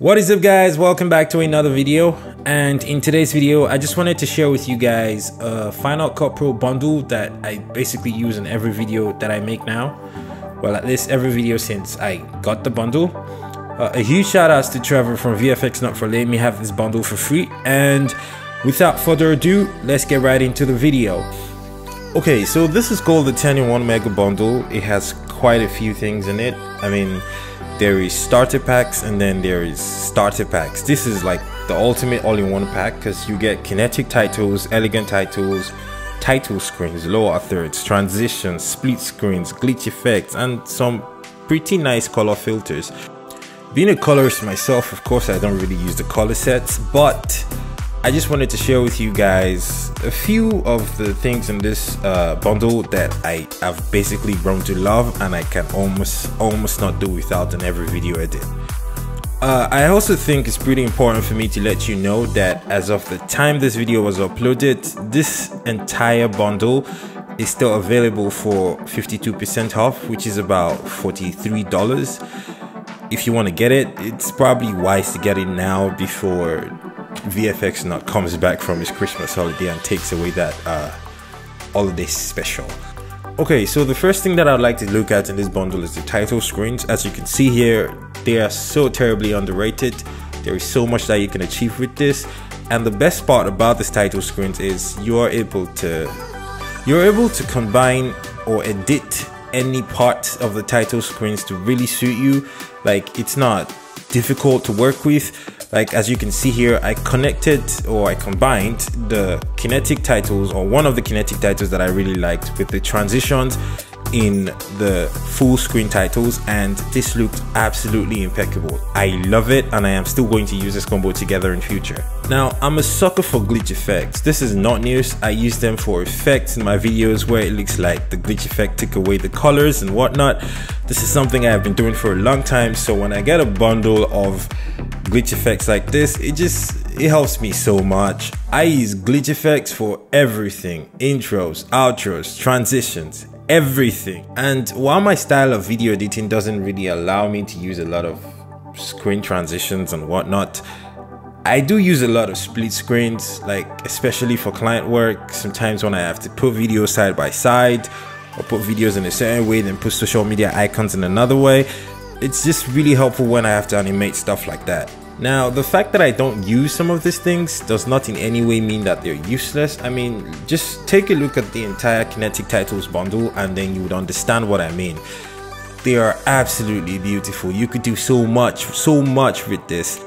What is up, guys? Welcome back to another video, and in today's video I just wanted to share with you guys a Final Cut Pro bundle that I basically use in every video that I make now. Well, at least every video since I got the bundle. A huge shout outs to Trevor from VFX Not for letting me have this bundle for free, and without further ado, let's get right into the video. Okay, so this is called the 10-in-1 Mega Bundle. It has quite a few things in it. I mean, there is starter packs and then there is starter packs. This is like the ultimate all-in-one pack because you get kinetic titles, elegant titles, title screens, lower thirds, transitions, split screens, glitch effects, and some pretty nice color filters. Being a colorist myself, of course I don't really use the color sets, but I just wanted to share with you guys a few of the things in this bundle that I have basically grown to love and I can almost not do without in every video I did. I also think it's pretty important for me to let you know that as of the time this video was uploaded, this entire bundle is still available for 52% off, which is about $43. If you want to get it, it's probably wise to get it now before VFX Not comes back from his Christmas holiday and takes away that holiday special. Okay, so the first thing that I'd like to look at in this bundle is the title screens. As you can see here, they are so terribly underrated. There is so much that you can achieve with this, and the best part about this title screens is you're able to combine or edit any part of the title screens to really suit you. Like, it's not difficult to work with. Like, as you can see here, I combined the kinetic titles, or one of the kinetic titles that I really liked, with the transitions in the full screen titles, and this looked absolutely impeccable. I love it, and I am still going to use this combo together in future. Now, I'm a sucker for glitch effects. This is not news. I use them for effects in my videos where it looks like the glitch effect took away the colors and whatnot. This is something I have been doing for a long time, so when I get a bundle of glitch effects like this, it helps me so much. I use glitch effects for everything: intros, outros, transitions, everything. And while my style of video editing doesn't really allow me to use a lot of screen transitions and whatnot, I do use a lot of split screens, like especially for client work. Sometimes when I have to put videos side by side, or put videos in a certain way, then put social media icons in another way, it's just really helpful when I have to animate stuff like that. Now, the fact that I don't use some of these things does not in any way mean that they're useless. I mean, just take a look at the entire kinetic titles bundle and then you would understand what I mean. They are absolutely beautiful. You could do so much with this.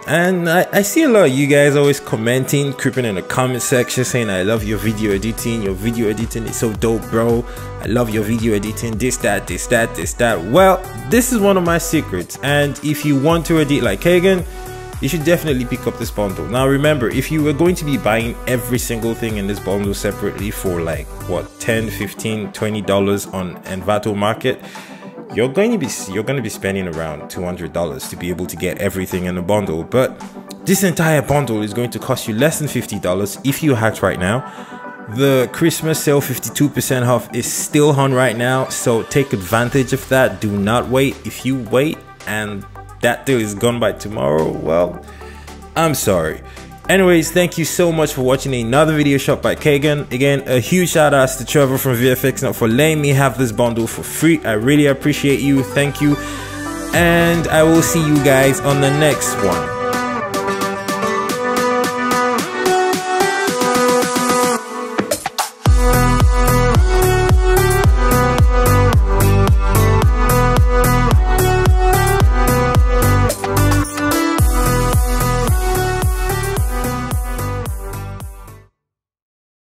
And I see a lot of you guys always commenting, creeping in the comment section saying, I love your video editing is so dope, bro. I love your video editing, this, that. Well, this is one of my secrets, and if you want to edit like Kagan, you should definitely pick up this bundle. Now remember, if you were going to be buying every single thing in this bundle separately for like what, $10, $15, $20 on Envato Market, you're going to be spending around $200 to be able to get everything in the bundle. But this entire bundle is going to cost you less than $50 if you hack right now. The Christmas sale 52% off is still on right now, so take advantage of that. Do not wait. If you wait and that deal is gone by tomorrow, well, I'm sorry. Anyways, thank you so much for watching another video shot by Kagan. Again, a huge shout out to Trevor from VFX Not for letting me have this bundle for free. I really appreciate you. Thank you. And I will see you guys on the next one.